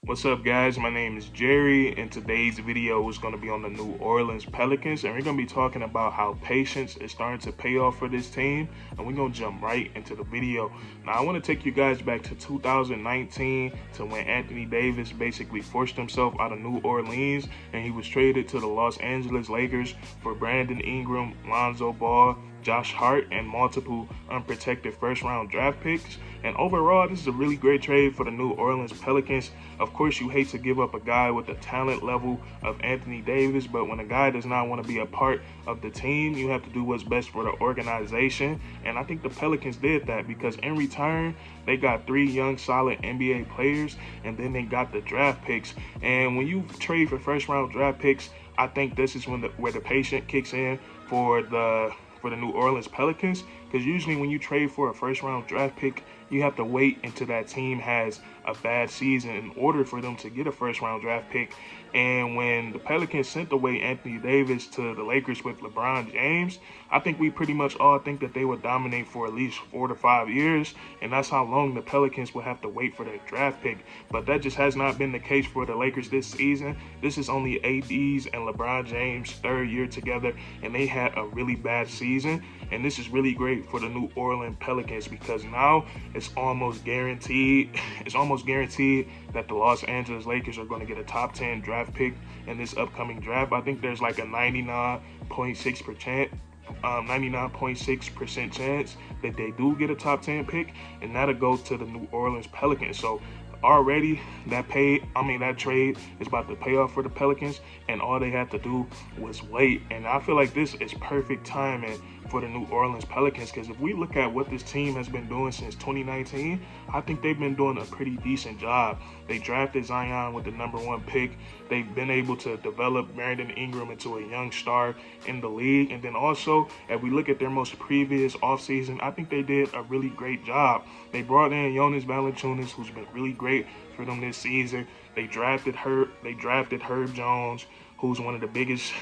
What's up, guys? My name is Jerry, and today's video is going to be on the New Orleans Pelicans, and we're going to be talking about how patience is starting to pay off for this team, and we're going to jump right into the video. Now, I want to take you guys back to 2019 to when Anthony Davis basically forced himself out of New Orleans, and he was traded to the Los Angeles Lakers for Brandon Ingram, Lonzo Ball, Josh Hart, and multiple unprotected first-round draft picks. And overall, this is a really great trade for the New Orleans Pelicans. Of course, you hate to give up a guy with the talent level of Anthony Davis, but when a guy does not want to be a part of the team, you have to do what's best for the organization. And I think the Pelicans did that because in return, they got 3 young, solid NBA players, and then they got the draft picks. And when you trade for first-round draft picks, I think this is where the patience kicks in for the New Orleans Pelicans, because usually when you trade for a first-round draft pick, you have to wait until that team has a bad season in order for them to get a first-round draft pick. And when the Pelicans sent away Anthony Davis to the Lakers with LeBron James, I think we pretty much all think that they would dominate for at least 4 to 5 years, and that's how long the Pelicans will have to wait for their draft pick. But that just has not been the case for the Lakers this season. This is only AD's and LeBron James' 3rd year together, and they had a really bad season. And this is really great for the New Orleans Pelicans because now it's almost guaranteed. It's almost guaranteed that the Los Angeles Lakers are going to get a top 10 draft pick in this upcoming draft. I think there's like a 99.6% chance that they do get a top 10 pick, and that'll go to the New Orleans Pelicans. So already that trade is about to pay off for the Pelicans, and all they had to do was wait. And I feel like this is perfect timing for the New Orleans Pelicans, because if we look at what this team has been doing since 2019, I think they've been doing a pretty decent job. They drafted Zion with the #1 pick. They've been able to develop Brandon Ingram into a young star in the league. And then also, if we look at their most previous offseason, I think they did a really great job. They brought in Jonas Valanciunas, who's been really great for them this season. They drafted Herb Jones, who was one of the biggest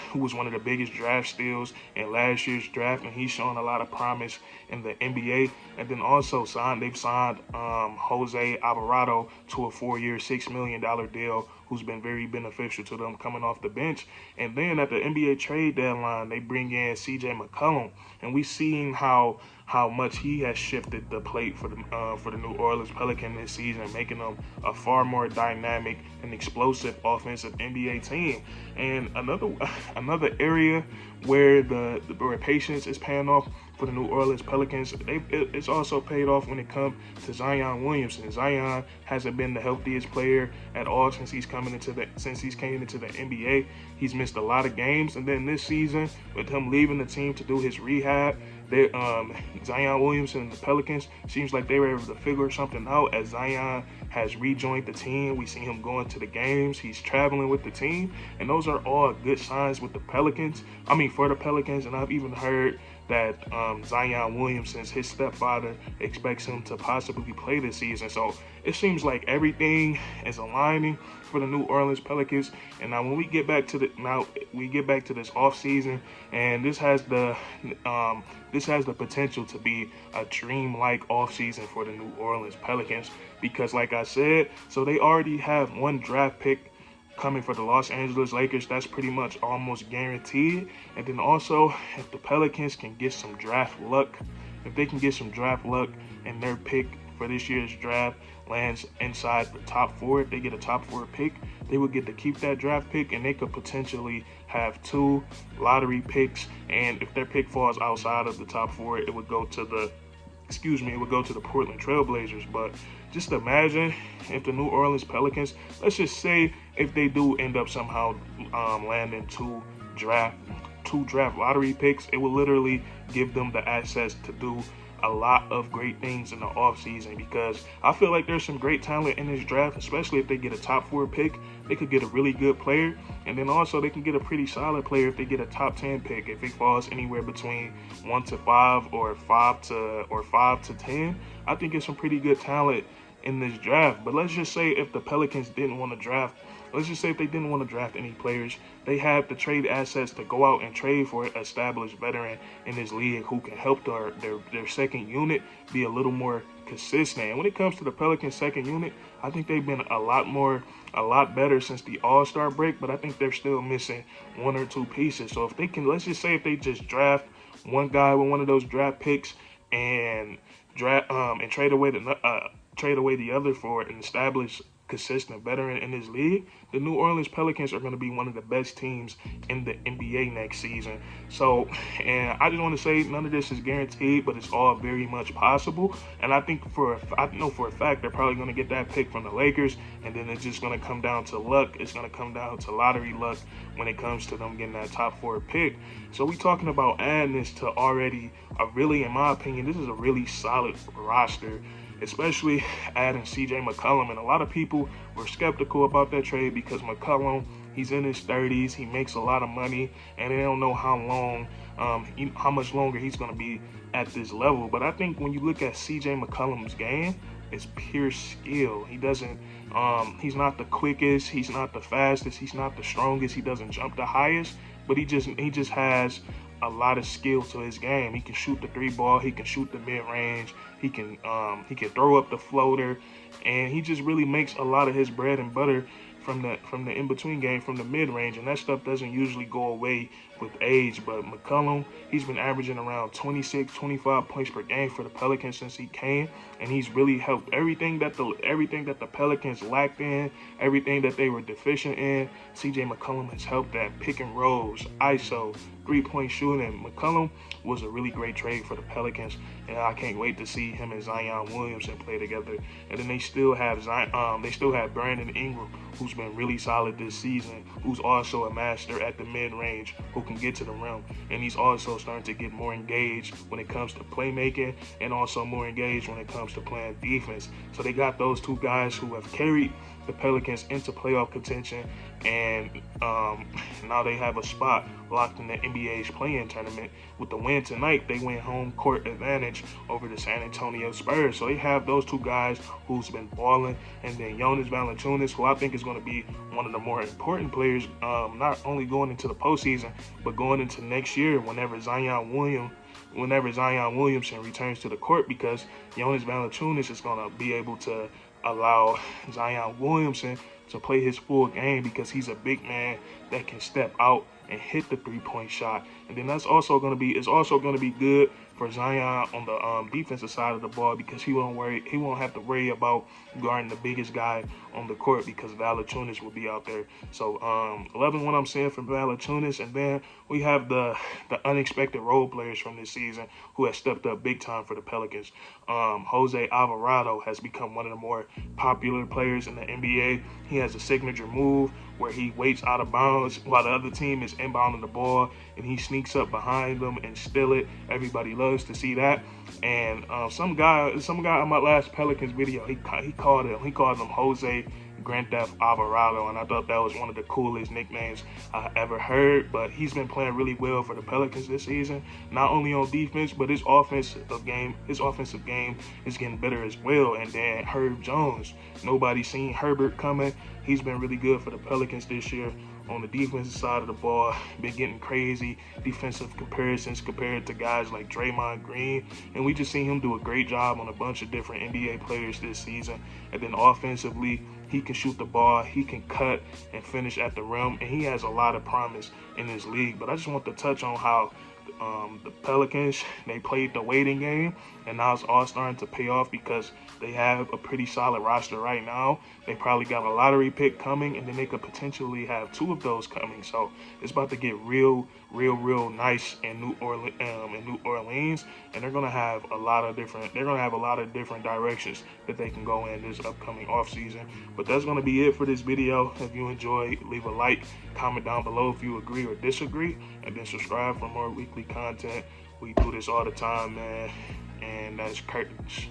draft steals in last year's draft, and he's shown a lot of promise in the NBA. And then also they've signed Jose Alvarado to a 4-year, $6 million deal, who's been very beneficial to them coming off the bench. And then at the NBA trade deadline, they bring in CJ McCollum, and we've seen how much he has shifted the plate for the New Orleans Pelicans this season, making them a far more dynamic and explosive offensive NBA team. And another area where where patience is paying off for the New Orleans Pelicans, it's also paid off when it comes to Zion Williamson. Zion hasn't been the healthiest player at all since he came into the NBA. He's missed a lot of games, and then this season, with him leaving the team to do his rehab, Zion Williamson and the Pelicans seems like they were able to figure something out as Zion has rejoined the team. We see him going to the games. He's traveling with the team, and those are all good signs with the Pelicans. For the Pelicans, and I've even heard that Zion Williamson's his stepfather expects him to possibly play this season. So it seems like everything is aligning for the New Orleans Pelicans. And now when we get back to this offseason, and this has the potential to be a dream-like offseason for the New Orleans Pelicans, because like I said, so they already have 1 draft pick coming for the Los Angeles Lakers. That's pretty much almost guaranteed. And then also, if the Pelicans can get some draft luck, and their pick for this year's draft lands inside the top 4, if they get a top 4 pick, they would get to keep that draft pick, and they could potentially have 2 lottery picks. And if their pick falls outside of the top 4, it would go to the Portland Trailblazers. But just imagine if the New Orleans Pelicans, let's just say if they do end up somehow landing 2 draft lottery picks, it will literally give them the access to do a lot of great things in the offseason, because I feel like there's some great talent in this draft, especially if they get a top 4 pick. They could get a really good player, and then also they can get a pretty solid player if they get a top 10 pick. If it falls anywhere between 1 to 5 or 5 to 10, I think it's some pretty good talent in this draft. But let's just say if the Pelicans didn't want to draft, let's just say if they didn't want to draft any players, they have the trade assets to go out and trade for an established veteran in this league who can help their second unit be a little more consistent. And when it comes to the Pelicans' second unit, I think they've been a lot better since the All-Star break, but I think they're still missing one or two pieces. So if they can, let's just say if they just draft one guy with one of those draft picks and trade away the other for an established consistent veteran in this league, the New Orleans Pelicans are going to be one of the best teams in the NBA next season. So, and I just want to say none of this is guaranteed, but it's all very much possible. And I know for a fact they're probably going to get that pick from the Lakers, and then it's just going to come down to luck. It's going to come down to lottery luck when it comes to them getting that top 4 pick. So we talking about adding this to already a really, in my opinion, this is a really solid roster, especially adding CJ McCollum. And a lot of people were skeptical about that trade because McCollum, he's in his 30s, he makes a lot of money, and they don't know how much longer he's going to be at this level. But I think when you look at CJ McCollum's game, it's pure skill. He doesn't, he's not the quickest, he's not the fastest, he's not the strongest, he doesn't jump the highest, but he just has a lot of skill to his game. He can shoot the 3-ball, he can shoot the mid-range, he can throw up the floater, and he just really makes a lot of his bread and butter from the in-between game, from the mid-range, and that stuff doesn't usually go away with age. But McCollum, he's been averaging around 26, 25 points per game for the Pelicans since he came, and he's really helped everything that the Pelicans lacked in, everything that they were deficient in. CJ McCollum has helped that pick and rolls, ISO, 3-point shooting. McCollum was a really great trade for the Pelicans, and I can't wait to see him and Zion Williamson play together. And then they still have Brandon Ingram, who's been really solid this season, who's also a master at the mid-range, who can get to the rim. And he's also starting to get more engaged when it comes to playmaking, and also more engaged when it comes to playing defense. So they got those two guys who have carried the Pelicans into playoff contention, and now they have a spot locked in the NBA's play-in tournament. With the win tonight, they win home court advantage over the San Antonio Spurs. So they have those two guys who's been balling, and then Jonas Valanciunas, who I think is going to be one of the more important players, not only going into the postseason, but going into next year whenever Zion Williamson returns to the court, because Jonas Valanciunas is going to be able to allow Zion Williamson to play his full game, because he's a big man that can step out and hit the 3-point shot. And then it's also going to be good for Zion on the defensive side of the ball, because he won't have to worry about guarding the biggest guy on the court, because Valanciunas will be out there. So loving what I'm seeing from Valanciunas. And then we have the unexpected role players from this season who have stepped up big time for the Pelicans. Jose Alvarado has become one of the more popular players in the NBA. He has a signature move where he waits out of bounds while the other team is inbounding the ball, and he sneaks up behind them and steal it. Everybody loves to see that. And some guy on my last Pelicans video, he called him Jose Grand Theft Alvarado, and I thought that was one of the coolest nicknames I ever heard. But he's been playing really well for the Pelicans this season, not only on defense, but his offensive game is getting better as well. And then Herb Jones, nobody seen Herbert coming. He's been really good for the Pelicans this year on the defensive side of the ball. Been getting crazy defensive comparisons compared to guys like Draymond Green, and we just seen him do a great job on a bunch of different NBA players this season. And then offensively, he can shoot the ball, he can cut and finish at the rim, and he has a lot of promise in this league. But I just want to touch on how the Pelicans, they played the waiting game, and now it's all starting to pay off, because they have a pretty solid roster right now. They probably got a lottery pick coming, and then they could potentially have 2 of those coming. So it's about to get real nice in New Orleans, and they're gonna have a lot of different directions that they can go in this upcoming offseason. But that's gonna be it for this video. If you enjoyed, leave a like, comment down below if you agree or disagree, and then subscribe for more weekly content. We do this all the time, man, and that's curtains.